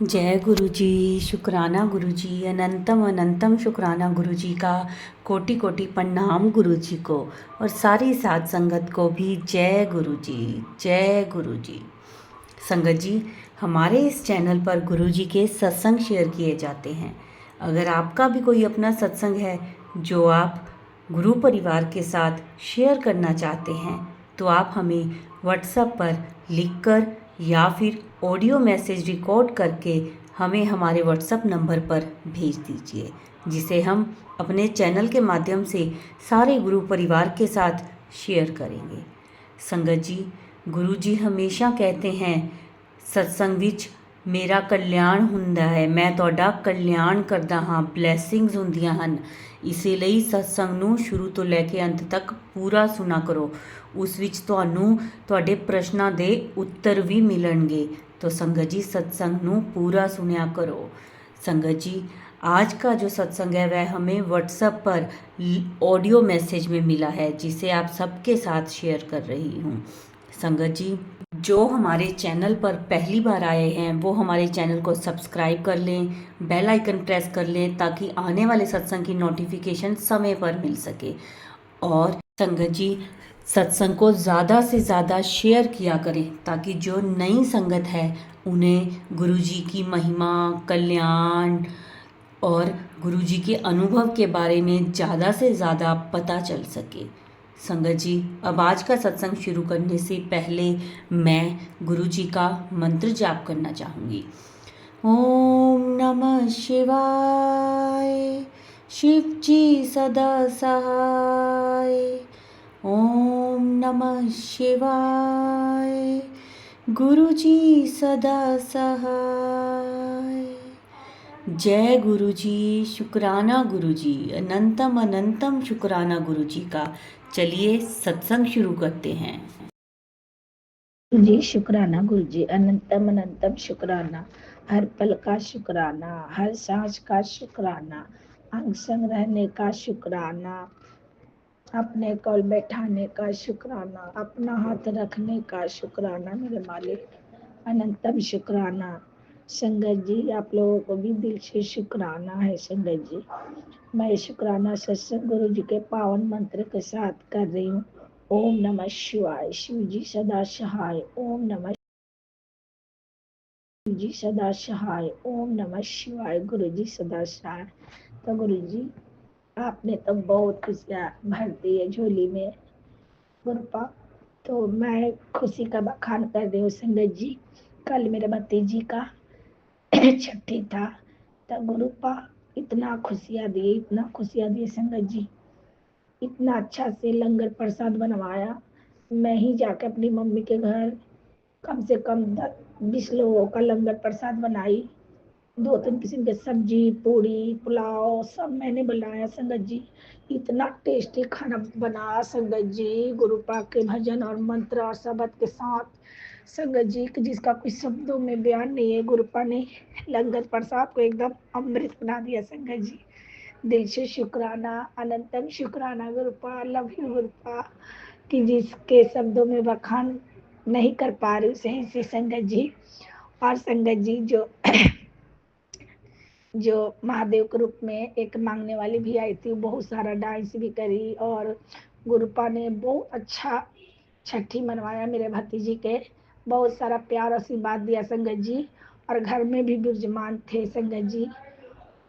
जय गुरु जी। शुक्राना गुरु जी, अनंतम अनंतम शुक्राना गुरु जी का। कोटि कोटि प्रणाम गुरु जी को और सारी साध संगत को भी जय गुरु जी। जय गुरु जी। संगत जी, हमारे इस चैनल पर गुरु जी के सत्संग शेयर किए जाते हैं। अगर आपका भी कोई अपना सत्संग है जो आप गुरु परिवार के साथ शेयर करना चाहते हैं तो आप हमें व्हाट्सएप पर लिखकर या फिर ऑडियो मैसेज रिकॉर्ड करके हमें हमारे व्हाट्सएप नंबर पर भेज दीजिए, जिसे हम अपने चैनल के माध्यम से सारे गुरु परिवार के साथ शेयर करेंगे। संगत जी, गुरु जी हमेशा कहते हैं सत्संग विच मेरा कल्याण ਹੁੰਦਾ ਹੈ, मैं ਤੁਹਾਡਾ कल्याण करदा हाँ, ब्लैसिंग्स ਹੁੰਦੀਆਂ ਹਨ। ਇਸੇ ਲਈ ਸਤਸੰਗ ਨੂੰ ਸ਼ੁਰੂ ਤੋਂ ਲੈ ਕੇ ਅੰਤ ਤੱਕ ਪੂਰਾ ਸੁਣਾ ਕਰੋ। ਉਸ ਵਿੱਚ ਤੁਹਾਨੂੰ ਤੁਹਾਡੇ ਪ੍ਰਸ਼ਨਾਂ ਦੇ ਉੱਤਰ ਵੀ ਮਿਲਣਗੇ। तो संगत जी, सत्संग ਨੂੰ पूरा सुनया करो। संगत जी, आज का जो सत्संग है वह हमें व्हाट्सएप पर ऑडियो मैसेज में मिला है, जिसे आप सबके साथ शेयर कर रही हूँ। संगत जी, जो हमारे चैनल पर पहली बार आए हैं वो हमारे चैनल को सब्सक्राइब कर लें, बेल आइकन प्रेस कर लें ताकि आने वाले सत्संग की नोटिफिकेशन समय पर मिल सके। और संगत जी, सत्संग को ज़्यादा से ज़्यादा शेयर किया करें ताकि जो नई संगत है उन्हें गुरु जी की महिमा, कल्याण और गुरु जी के अनुभव के बारे में ज़्यादा से ज़्यादा पता चल सके। संगत जी, अब आज का सत्संग शुरू करने से पहले मैं गुरु जी का मंत्र जाप करना चाहूँगी। ओम नमः शिवाय, शिव जी सदा सहाय। ओम नमः शिवाय, गुरु जी सदा सहाय। जय गुरु जी। शुक्राना गुरु जी, अनंतम अनंतम शुक्राना गुरु जी का। चलिए सत्संग शुरू करते हैं। जी शुक्राना गुरु जी, अनंतम अनंतम शुक्राना, हर पल का शुक्राना, हर सांस का शुक्राना, अंग संग रहने का शुक्राना, अपने कॉल बैठाने का शुक्राना, अपना हाथ रखने का शुक्राना मेरे मालिक, अनंतम शुक्राना। संगत जी, आप लोगों को भी दिल से शुक्राना है। संगत जी, मैं शुक्राना सत्संग गुरु जी के पावन मंत्र के साथ कर रही हूँ। ओम नमः शिवाय, शिव जी सदा सहाय। ओम नमः जी सदा सहाय। ओम नमः शिवाय, गुरु जी सदा सहाय। तो गुरु जी, आपने तो बहुत खुशियाँ भर दी है झोली में गुरुपा। तो मैं खुशी का बखान कर रही हूँ। संगत जी, कल मेरे भतीजी का छठी था। तो गुरुपा इतना खुशियाँ दिए, इतना खुशियाँ दिए संगत जी, इतना अच्छा से लंगर प्रसाद बनवाया। मैं ही जाके अपनी मम्मी के घर कम से कम 10-20 लोगों का लंगर प्रसाद बनाई। 2-3 किस्म के सब्जी, पूड़ी, पुलाव सब मैंने बनाया संगत जी। इतना टेस्टी खाना बना संगत जी, गुरु पाक के भजन और मंत्र और शब्द के साथ संगत जी, जिसका कोई शब्दों में बयान नहीं है। गुरुपा ने लंगर प्रसाद को एकदम अमृत बना दिया संगत जी। दिल से शुक्राना, अनंतम शुक्राना गुरुपा, लव यू गुरुपा, कि जिसके शब्दों में बखान नहीं कर पा रही सही से संगत जी। और संगत जी, जो महादेव के रूप में एक मांगने वाली भी आई थी, बहुत सारा डांस भी करी और गुरुपा ने बहुत अच्छा छठी मनवाया मेरे भतीजी के। बहुत सारा प्यार आशीर्वाद दिया संगत जी, और घर में भी विराजमान थे संगत जी।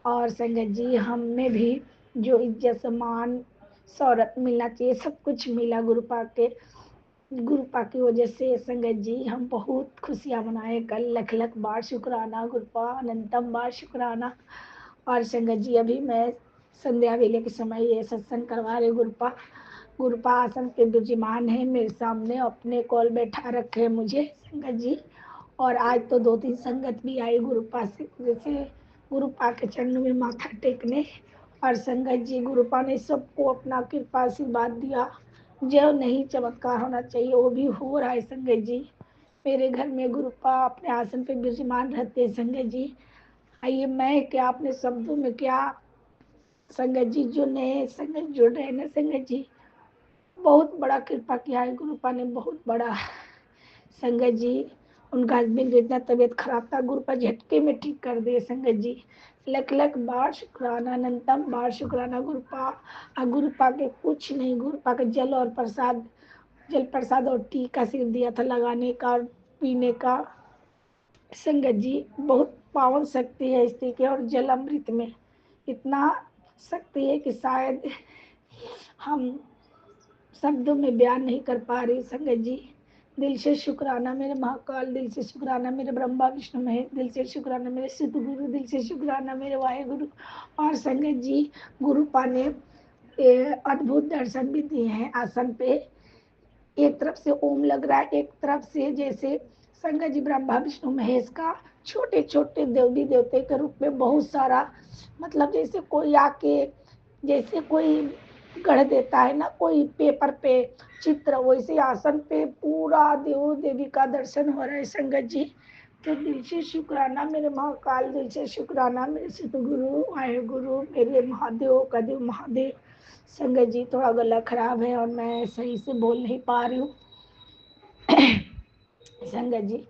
और संगत जी, हमें भी जो इज्जत सम्मान शौहरत मिलना चाहिए सब कुछ मिला गुरुपा की वजह से संगत जी। हम बहुत खुशियाँ मनाए कल। लख लख बार शुक्राना गुरुपा, अनंतम बार शुक्राना। और संगत जी, अभी मैं संध्या वेले के समय ये सत्संग करवा रहे गुरुपा। गुरुपा आसन पे विराजमान है मेरे सामने, अपने कॉल बैठा रखे मुझे संगत जी। और आज तो 2-3 संगत भी आई गुरुपा से, जैसे गुरुपा के चरणों में माथा टेकने। और संगत जी, गुरुपा ने सबको अपना कृपा आशीर्वाद दिया। जो नहीं चमत्कार होना चाहिए वो भी हो रहा है संगत जी। मेरे घर में गुरुपा अपने आसन पे विराजमान रहते हैं संगत जी। आइए, मैं क्या अपने शब्दों में क्या संगत जी, जो नए संगत जुड़ रहे ना संगत जी, बहुत बड़ा कृपा किया है गुरुपा ने, बहुत बड़ा संगत जी। उनका हस्बैंड की इतना तबीयत खराब था, गुरुपा झटके में ठीक कर दिए संगत जी। लख लख बार शुक्राना, अनंतम बार शुक्राना गुरुपा। गुरुपा के कुछ नहीं, गुरुपा के जल प्रसाद और टीका सिर दिया था लगाने का और पीने का। संगत जी बहुत पावन शक्ति है स्त्री के, और जल अमृत में इतना शक्ति है कि शायद हम शब्दों में बयान नहीं कर पा रही। संगत जी दिल से शुक्राना मेरे महाकाल, दिल से शुक्राना मेरे ब्रह्मा विष्णु महेश, दिल से शुक्राना मेरे सिद्ध गुरु, दिल से शुक्राना मेरे वाहेगुरु। और संगत जी गुरुपा ने अद्भुत दर्शन भी दिए हैं आसन पे। एक तरफ से ओम लग रहा है, एक तरफ से जैसे संगत जी ब्रह्मा विष्णु महेश का छोटे छोटे देवी देवते के रूप में बहुत सारा, मतलब जैसे कोई आके जैसे कोई गढ़ देता है ना कोई पेपर पे चित्र, वैसे आसन पे पूरा देव देवी का दर्शन हो रहा है संगत जी। तो दिल से शुक्राना मेरे महाकाल, दिल से शुक्राना मेरे सिद्ध गुरु आए गुरु, मेरे महादेव कदेव महादेव। संगत जी थोड़ा गला खराब है और मैं सही से बोल नहीं पा रही हूँ संगत जी।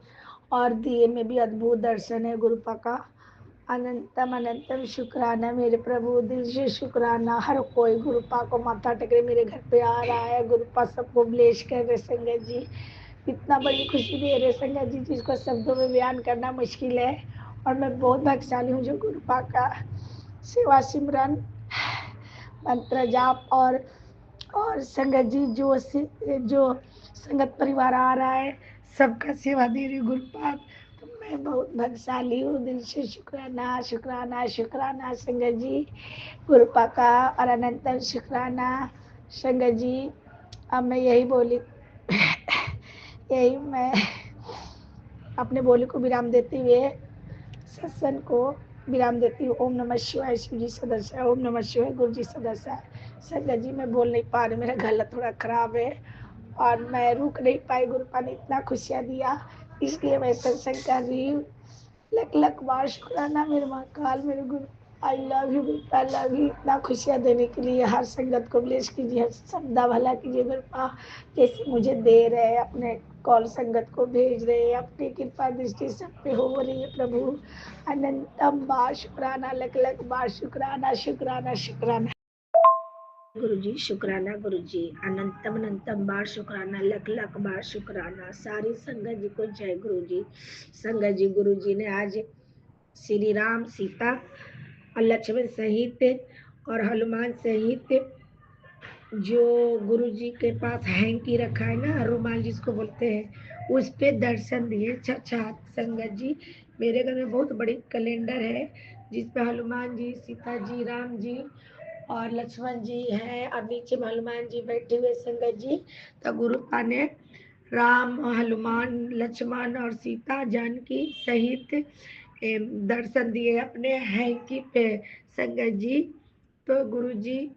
और दिए में भी अद्भुत दर्शन है गुरुपा का। अनंतम अनंतम शुक्राना मेरे प्रभु, दिल से शुक्राना। हर कोई गुरुपा को माथा टेके मेरे घर पे आ रहा है, गुरुपा सबको ब्लेस कर रहे संगत जी। इतना बड़ी खुशी दे रहे संगत जी जिसको शब्दों में बयान करना मुश्किल है। और मैं बहुत भाग्यशाली हूँ जो गुरुपा का सेवा सिमरन मंत्र जाप और संगत जी जो संगत परिवार आ रहा है सबका सेवा दे रही गुरुपा। तो मैं बहुत भाग्यशाली हूँ। दिल से शुक्राना शुक्राना शुक्राना संगत जी गुरुपा का, और अनंतन शुक्राना संगत जी। अब मैं यही बोली यही मैं अपने बोली को विराम देते हुए सत्संग को विराम देती हूँ। ओम नमः शिवाय, शिव जी सदस्य, ओम नमः शिवाय, गुरु जी सदस्य। संगत जी मैं बोल नहीं पा रही, मेरा गला थोड़ा खराब है और मैं रुक नहीं पाई। गुरुपा ने इतना खुशियाँ दिया इसलिए मैं सत्संग कर रही हूँ। लख लख बार शुक्राना मेरे महाकाल मेरे गुरु। I love you गुरुपा, love you. इतना खुशियाँ देने के लिए हर संगत को ब्लेस कीजिए, हर सबदा भला कीजिए गुरुपा। जैसे मुझे दे रहे अपने कॉल संगत को भेज रहे, अपनी कृपा दृष्टि सब पे हो रही है प्रभु। अनंतम बार शुक्राना, लख लख बार शुक्राना शुक्राना शुक्राना गुरु जी, शुक्राना गुरु जी। अनंतम अनंतम बार शुक्राना, लख लख बार शुक्राना। सारी संगत जी को जय गुरु जी। संगत जी गुरु जी ने आज श्री राम सीता और लक्ष्मण सहित और हनुमान सहित जो गुरु जी के पास हैंकी रखा है ना, रुमाल जिसको बोलते हैं, उस पे दर्शन दिए। अच्छा संगत जी मेरे घर में बहुत बड़ी कैलेंडर है जिसपे हनुमान जी, सीता जी, राम जी और लक्ष्मण जी हैं, और नीचे में हनुमान जी बैठे हुए संगत जी। तो गुरुपा ने राम, हनुमान, लक्ष्मण और सीता जानकी सहित दर्शन दिए अपने हैंकी पे संगत जी। तो गुरु जी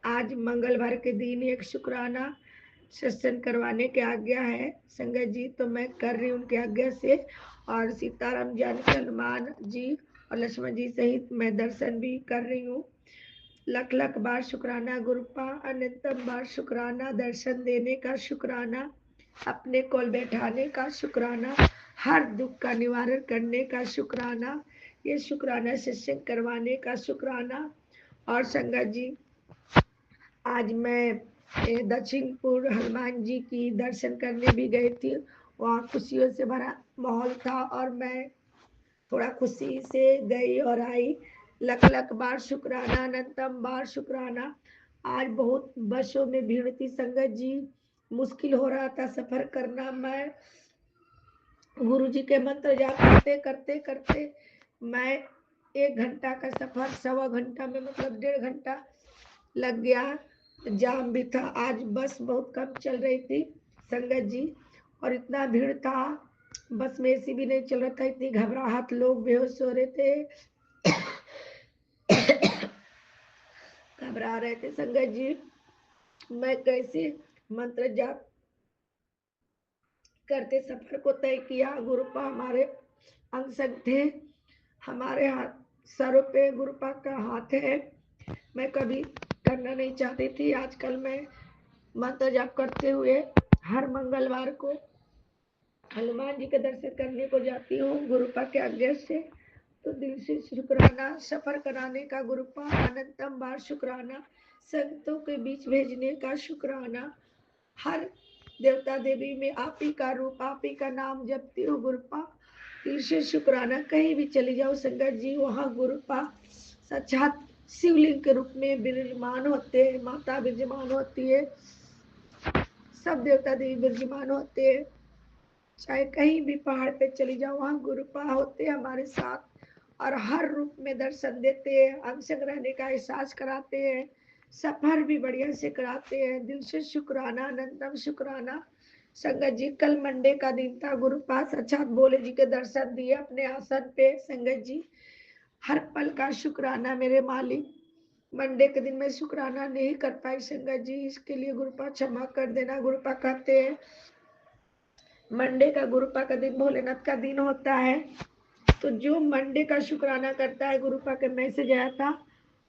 आज मंगलवार के दिन एक शुक्राना सत्संग करवाने की आज्ञा है संगत जी, तो मैं कर रही हूँ उनकी आज्ञा से। और सीताराम जानकी, हनुमान जी और लक्ष्मण जी सहित मैं दर्शन भी कर रही हूँ। लख लख बार शुक्राना गुरुपा, अनंतम बार शुक्राना दर्शन देने का शुक्राना, अपने कोल बैठाने का शुक्राना, हर दुख का निवारण करने का शुक्राना, ये शुक्राना सत्संग करवाने का शुक्राना। और संगत जी आज मैं दक्षिणपुर हनुमान जी की दर्शन करने भी गई थी। वहाँ खुशियों से भरा माहौल था और मैं थोड़ा खुशी से गई और आई। लख लख बार शुक्राना, अनंतम बार शुक्राना। आज बहुत बसों में भीड़ थी संगत जी, मुश्किल हो रहा था सफर करना। मैं गुरु जी के मंत्र जाप करते करते करते मैं 1 घंटा का सफर 1.25 घंटा में, मतलब 1.5 घंटा लग गया। जाम भी था, आज बस बहुत कम चल रही थी संगत जी, और इतना भीड़ था, बस में एसी भी नहीं चल रहा था, इतनी घबराहट, लोग बेहोश हो रहे थे घबरा रहे थे संगत जी। मैं कैसे मंत्र जाप करते सफर को तय किया। गुरुपा हमारे अंग संग थे, हमारे हाथ सरों पे गुरुपा का हाथ है। मैं कभी करना नहीं चाहती थी, आजकल मैं मंत्र जाप करते हुए हर मंगलवार को हनुमान जी के दर्शन करने को जाती हूँ गुरुपा के आज्ञा से, तो दिल से शुक्राना। सफर कराने का गुरुपा अनंतम बार शुक्राना। संतों के बीच भेजने का शुक्राना। हर देवता देवी में आप ही का रूप, आप ही का नाम जपती हूँ गुरुपा, दिल से शुक्राना। कहीं भी चली जाओ संगत जी, वहाँ गुरुपा साक्षात शिवलिंग के रूप में विराजमान होते हैं, माता विराजमान होती है, सब देवता देवी विराजमान होते हैं। चाहे कहीं भी पहाड़ पे चली जाओ, वहाँ गुरुपा होते हैं हमारे साथ और हर रूप में दर्शन देते हैं, अंशक रहने का एहसास कराते हैं, सफर भी बढ़िया से कराते हैं। दिल से शुक्राना, अनंतम शुक्राना। संगत जी कल मंडे का दिन था, गुरुपा साक्षात भोले जी के दर्शन दिए अपने आसन पे। संगत जी हर पल का शुक्राना मेरे मालिक। मंडे के दिन मैं शुक्राना नहीं कर पाई संगत जी, इसके लिए गुरुपा क्षमा कर देना। गुरुपा कहते हैं मंडे का गुरुपा का दिन भोलेनाथ का दिन होता है, तो जो मंडे का शुक्राना करता है, गुरुपा के मैसेज आया था,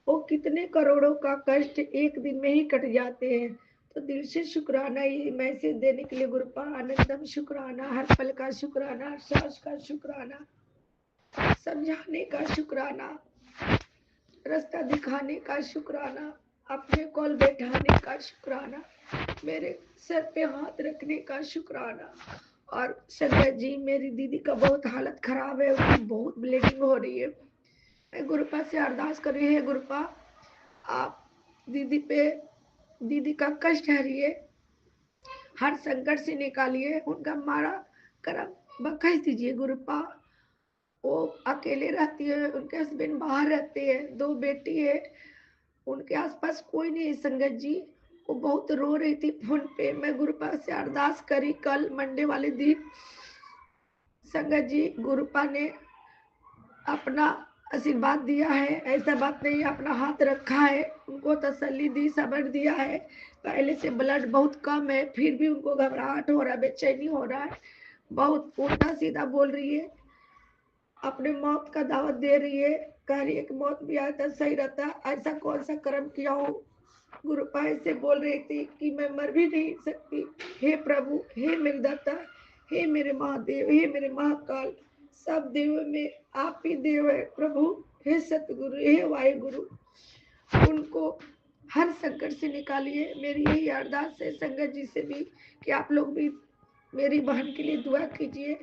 वो कितने करोड़ों का कष्ट एक दिन में ही कट जाते हैं। तो दिल से शुक्राना, ये मैसेज देने के लिए गुरुपा अनंतम शुक्राना। हर पल का शुक्राना, सांस का शुक्राना, समझाने का शुक्राना, रास्ता दिखाने का शुक्राना, अपने कॉल बैठाने का शुक्राना, मेरे सर पे हाथ रखने का शुक्राना। और संगत जी मेरी दीदी का बहुत हालत खराब है, उसकी बहुत ब्लीडिंग हो रही है। मैं गुरुपा से अरदास कर रही है, गुरुपा आप दीदी का कष्ट हरिए, हर संकट से निकालिए, उनका मारा करम बख्श दीजिए गुरुपा। वो अकेले रहती है, उनके हस्बैंड बाहर रहते हैं, 2 बेटी है, उनके आसपास कोई नहीं है संगत जी। वो बहुत रो रही थी फोन पे। मैं गुरुपा से अरदास करी कल मंडे वाले दिन। संगत जी गुरुपा ने अपना आशीर्वाद दिया है, ऐसा बात नहीं, अपना हाथ रखा है, उनको तसल्ली दी, सब्र दिया है। पहले से ब्लड बहुत कम है, फिर भी उनको घबराहट हो रहा है, बेचैनी हो रहा है, बहुत उल्टा सीधा बोल रही है, अपने मौत का दावत दे रही है, कह रही है कि मौत भी आता सही रहता। ऐसा कौन सा कर्म किया हो? गुरुपा से बोल रही थी कि मैं मर भी नहीं सकती। हे प्रभु, हे मेरे दाता, हे मेरे महादेव, हे मेरे महाकाल, सब देव में आप ही देव है प्रभु। हे सतगुरु, हे वाहे गुरु, उनको हर संकट से निकालिए। मेरी यही अरदास है संगत जी से भी कि आप लोग भी मेरी बहन के लिए दुआ कीजिए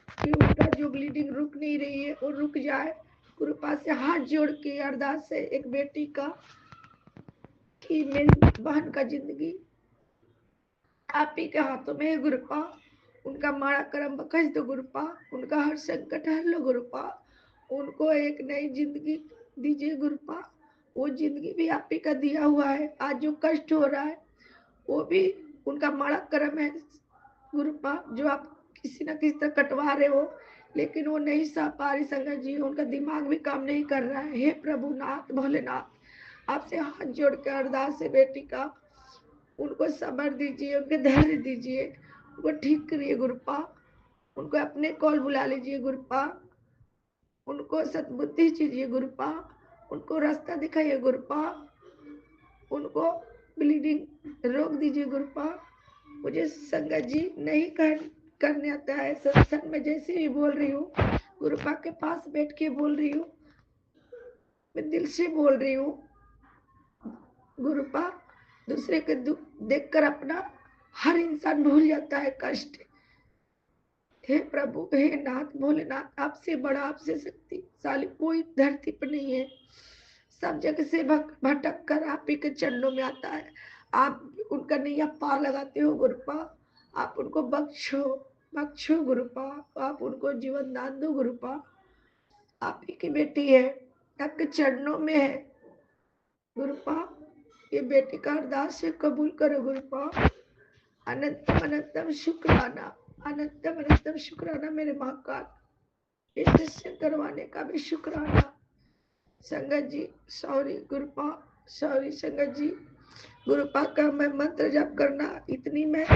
कि उनका जो ब्लीडिंग रुक नहीं रही है वो रुक जाए। गुरुपा से हाथ जोड़ के अरदास है एक बेटी का कि मेरी बहन का जिंदगी आप ही के हाथों में है गुरुपा, उनका माड़ा कर्म बख्श दो गुरुपा, उनका हर संकट हर लो गुरुपा, उनको एक नई जिंदगी दीजिए गुरुपा। वो जिंदगी भी आप ही का दिया हुआ है, आज जो कष्ट हो रहा है वो भी उनका माड़ा कर्म है गुरुपा, जो आप किसी न किसी तरह कटवा रहे हो, लेकिन वो नहीं सह पा रही संगत जी, उनका दिमाग भी काम नहीं कर रहा है। हे प्रभु नाथ भोलेनाथ, आपसे हाथ जोड़ के अरदास है बेटी का, उनको सब्र दीजिए, उनको धैर्य दीजिए, उनको ठीक करिए गुरुपा, उनको अपने कॉल बुला लीजिए गुरुपा, उनको सद्बुद्धि दीजिए गुरुपा, उनको रास्ता दिखाइए गुरुपा, उनको ब्लीडिंग रोक दीजिए गुरुपा। मुझे संगत जी नहीं करने आता है, सत्संग में जैसे भी बोल रही हूँ, गुरुपा के पास बैठ के बोल रही हूँ, मैं दिल से बोल रही हूँ गुरुपा। दूसरे के दुख देखकर अपना हर इंसान भूल जाता है कष्ट। हे प्रभु, हे नाथ भोलेनाथ, आपसे बड़ा, आपसे शक्तिशाली कोई धरती पर नहीं है। सब जगह से भटक कर आप ही के चरणों में आता है, आप उनका नैया पार लगाते हो गुरुपा, आप उनको बख्शो, बख्शो गुरुपा, आप उनको जीवन दान दो गुरुपा। आप ही की बेटी है, आपके चरणों में है गुरुपा, ये बेटी का अरदास से कबूल करो गुरुपा। अनंतम अनंतम शुक्राना, अनंतम अनंतम शुक्राना मेरे महाकाल, इस दर्शन करवाने का भी शुक्राना। संगत जी सॉरी गुरुपा, सॉरी संगत जी, गुरुपा का मैं मंत्र जप करना इतनी मैं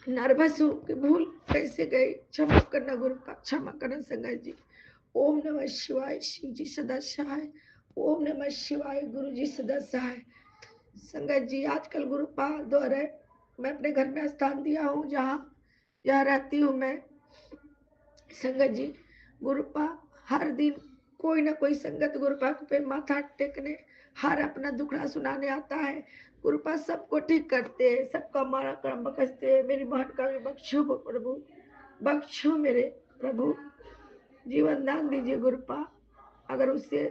नर्वस हूँ कि भूल कैसे गई, क्षमा करना गुरुपा, क्षमा करना संगत जी। ओम नमः शिवाय, शिव जी सदा सहाय, ओम नमः शिवाय, गुरु जी सदा सहाय। संगत जी आजकल गुरुपा द्वारा मैं अपने घर में स्थान दिया हूँ, जहाँ रहती हूँ मैं, संगत जी, गुरुपा हर दिन कोई ना कोई संगत गुरुपा पे माथा टेकने, हर अपना दुखड़ा सुनाने आता है। गुरुपा सबको ठीक करते हैं, सबका मारा कर्म बख्शते हैं। मेरी बहन का भी बख्शो प्रभु, बख्शो मेरे प्रभु, जीवन दान दीजिए गुरुपा। अगर उससे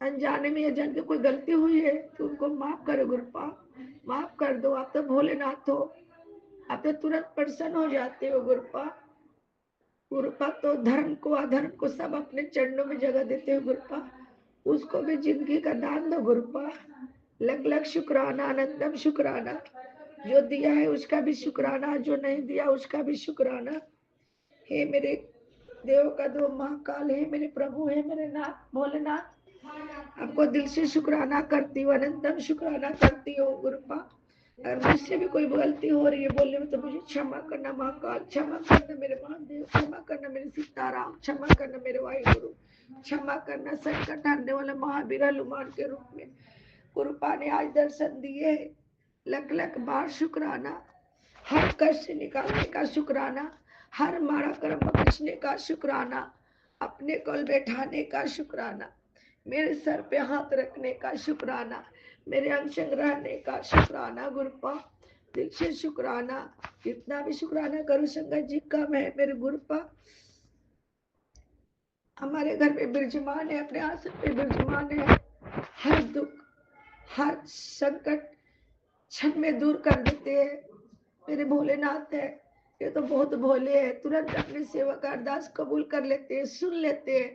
अनजाने में या जान के कोई गलती हुई है तो उनको माफ करो गुरुपा, माफ कर दो। आप तो भोलेनाथ हो, आप तो तुरंत प्रसन्न हो जाते हो गुरुपा। गुरुपा तो धर्म को अधर्म को सब अपने चरणों में जगह देते हो गुरुपा, उसको भी जिंदगी का दान दो गुरुपा। लग लग शुक्राना, अनंतम शुक्राना। जो दिया है उसका भी शुक्राना, जो नहीं दिया उसका भी शुक्राना। हे मेरे देव का दो महाकाल, हे मेरे प्रभु, हे मेरे नाथ भोलेनाथ, आपको दिल से शुक्राना करती हूँ, अनंतम शुक्राना करती हूँ गुरुपा। अगर मुझसे भी कोई गलती हो रही है बोलने में तो मुझे क्षमा करना महाकाल, क्षमा करना मेरे महादेव, क्षमा करना मेरे सीताराम, क्षमा करना मेरे वाहिगुरु, क्षमा करना संकट हरने वाला महावीर हनुमान के रूप में। गुरुपा ने आज दर्शन दिए, लख लख बार शुक्राना। हर कष्ट निकालने का शुक्राना, हर माड़ा कर्म बख्शने का शुक्राना, अपने कोल बैठाने का शुक्राना, मेरे सर पे हाथ रखने का शुक्राना, मेरे अंग संग रहने का शुक्राना गुरुपा। दिल से शुक्राना, जितना भी शुक्राना करूं संगत जी कम है मेरे गुरुपा। हमारे घर में विराजमान है, अपने आसन पे विराजमान है, हर दुख हर संकट क्षण में दूर कर देते हैं मेरे भोलेनाथ है। ये तो बहुत भोले है, तुरंत अपने सेवा का अरदास कबूल कर लेते हैं, सुन लेते हैं,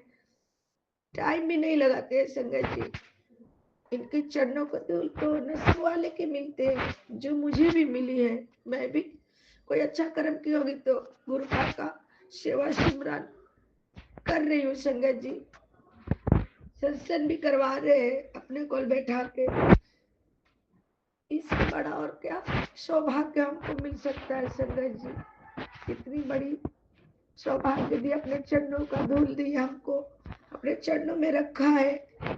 टाइम भी नहीं लगाते हैं संगत जी। इनके चरणों को तो नसीब वाले के मिलते हैं, जो मुझे भी मिली है। मैं भी कोई अच्छा कर्म की होगी तो गुरुपा का सेवा सिमरन कर रही हूँ संगत जी। सत्संग भी करवा रहे हैं अपने कोल बैठा के। इससे बड़ा और क्या सौभाग्य हमको मिल सकता है संगत जी। इतनी बड़ी सौभाग्य दी, अपने चरणों का धूल दी हमको, अपने चरणों में रखा है।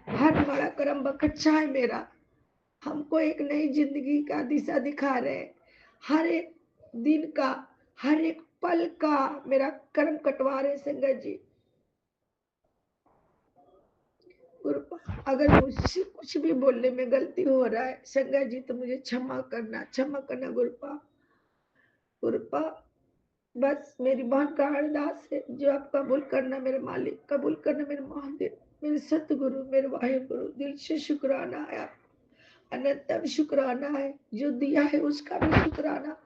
हर बड़ा कर्म बखच्छा है मेरा, हमको एक नई जिंदगी का दिशा दिखा रहे। हर एक दिन का हर एक पल का मेरा कर्म कटवा रहे संगत जी। अगर मुझसे कुछ भी बोलने में गलती हो रहा है संगत जी तो मुझे क्षमा करना गुरुपा। गुरुपा बस मेरी बहन का अरदास है, जो आप कबूल करना मेरे मालिक, कबूल करना मेरे महादेव, मेरे सतगुरु, मेरे वाहिगुरु। दिल से शुक्राना है आप, अनंतम शुक्राना है। जो दिया है उसका भी शुक्राना,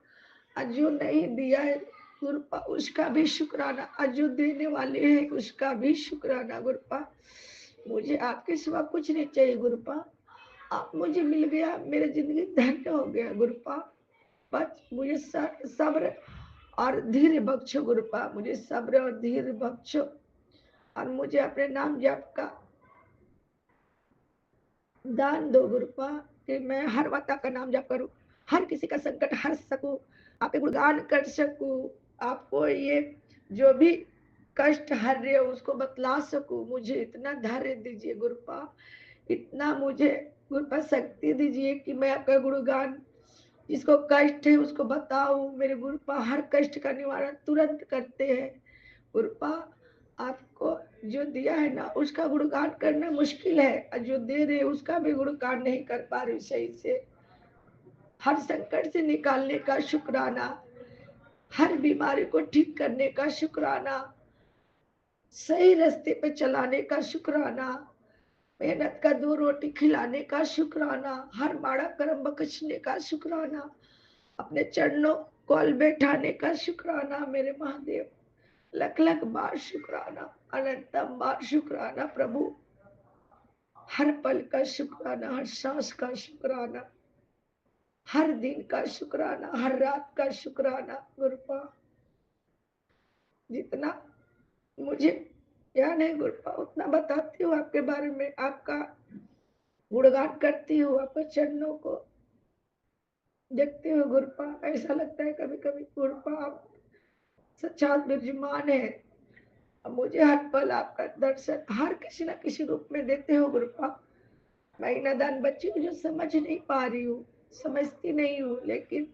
और जो नहीं दिया है गुरुपा उसका भी शुक्राना, और जो देने वाले हैं उसका भी शुक्राना गुरुपा। मुझे आपके सिवा कुछ नहीं चाहिए गुरुपा, आप मुझे मिल गया, मेरी जिंदगी धन्य हो गया गुरुपा। बस मुझे सब्र और धीरे बख्शो गुरुपा, मुझे सब्र और धीरे बख्शो, और मुझे अपने नाम जप का दान दो गुरुपा, कि मैं हर वक्त आपका नाम जप करूं, हर किसी का संकट हर सकूं, आपके गुणगान कर सकूं, आपको ये जो भी कष्ट हर रहे हो उसको बतला सकूं। मुझे इतना धैर्य दीजिए गुरुपा, इतना मुझे गुरुपा शक्ति दीजिए कि मैं आपका गुणगान, जिसको कष्ट है उसको बताऊं। मेरे गुरुपा हर कष्ट का निवारण तुरंत करते हैं गुरुपा। आपको जो दिया है ना उसका गुणगान करना मुश्किल है, और जो दे रहे उसका भी गुणगान नहीं कर पा रही सही से। हर संकट से निकालने का शुक्राना, हर बीमारी को ठीक करने का शुक्राना, सही रास्ते पे चलाने का शुक्राना, मेहनत का 2 रोटी खिलाने का शुक्राना, हर माड़ा कर्म बख्शने का शुक्राना, अपने चरणों कोल बैठाने का शुक्राना मेरे महादेव। लख लख बार शुक्राना, अनंतम बार शुक्राना प्रभु। हर पल का शुक्राना, हर सांस का शुक्राना, हर दिन का शुक्राना, हर रात का शुक्राना गुरुपा। जितना मुझे ज्ञान है गुरुपा उतना बताती हूँ आपके बारे में, आपका गुणगान करती हूँ, आपके चरणों को देखते हो गुरुपा। ऐसा लगता है कभी कभी गुरुपा आप साक्षात विराजमान है। अब मुझे हर पल आपका दर्शन हर किसी न किसी रूप में देते हो गुरुपा। मैं नादान बच्ची हूँ जो समझ नहीं पा रही हूँ, समझती नहीं हूँ, लेकिन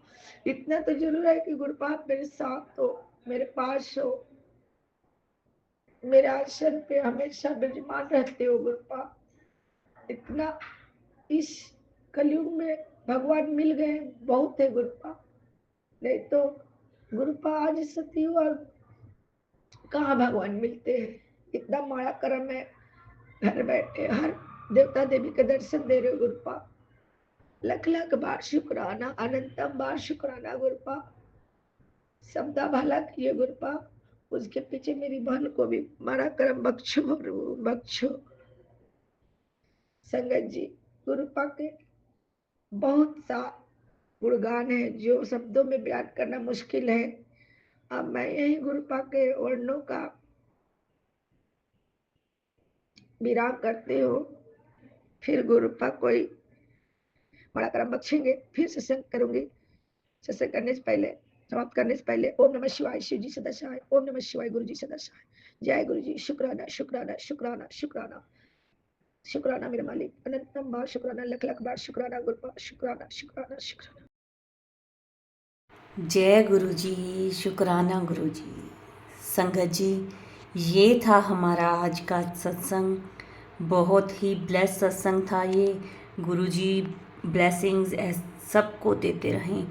इतना तो जरूर है कि गुरुपा आप मेरे साथ हो, मेरे पास हो। मेरे आसन पे हमेशा विराजमान रहते हो गुरुपा। इतना इस कलयुग में भगवान मिल गए बहुत है गुरुपा। नहीं तो गुरुपा आज सती हूँ और कहाँ भगवान मिलते हैं। इतना माया कर्म है, घर बैठे हर देवता देवी के दर्शन दे रहे हो गुरुपा। लख लख बार शुक्राना, अनंतम बार शुक्राना गुरुपा। सबका भला किए गुरुपा। उसके पीछे मेरी बहन को भी मारा कर्म बख्शो बख्शो। संगत जी, गुरुपा के बहुत सा गुणगान है जो शब्दों में बयान करना मुश्किल है। अब मैं यही गुरुपा के वर्णों का विराम करते हो, फिर गुरुपा कोई बड़ा कर्म बख्शेंगे, फिर सत्संग करूंगी। सत्संग करने से पहले, समाप्त करने से पहले ओम नमः शिवाय, शिव जी सदा सहाय। ओम नमः शिवाय, गुरु जी सदा सहाय। जय गुरु जी। शुक्राना शुक्राना शुक्राना शुक्राना शुक्राना मेरे मालिक। अनंतम बार शुक्राना, लख लख बार शुक्राना गुरुपा। शुक्राना शुक्राना शुक्राना। जय गुरु जी, शुक्राना गुरु जी। संगत जी, ये था हमारा आज का सत्संग। बहुत ही ब्लेस सत्संग था ये। गुरु जी ब्लेसिंग्स सबको देते रहें,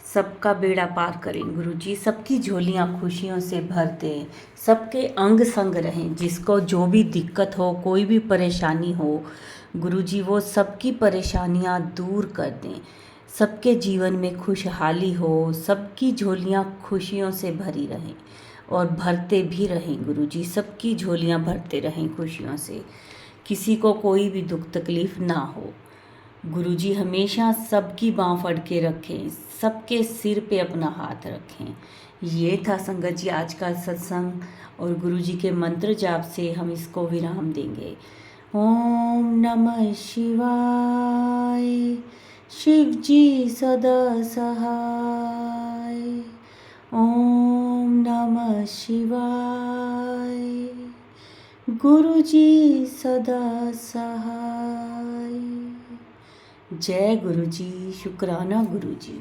सबका बेड़ा पार करें गुरु जी, सबकी झोलियाँ खुशियों से भर दें, सबके अंग संग रहें। जिसको जो भी दिक्कत हो, कोई भी परेशानी हो, गुरु जी वो सबकी परेशानियाँ दूर कर दें। सबके जीवन में खुशहाली हो, सबकी झोलियाँ खुशियों से भरी रहें और भरते भी रहें गुरु जी, सबकी झोलियाँ भरते रहें खुशियों से। किसी को कोई भी दुख तकलीफ ना हो। गुरु जी हमेशा सबकी बाँह फड़ के रखें, सबके सिर पे अपना हाथ रखें। ये था संगत जी आज का सत्संग, और गुरु जी के मंत्र जाप से हम इसको विराम देंगे। ओम नमः शिवाय, शिव जी सदा सहाय। ओम नमः शिवाय, गुरु जी सदा सहाय। जय गुरु जी, शुक्राना गुरु जी।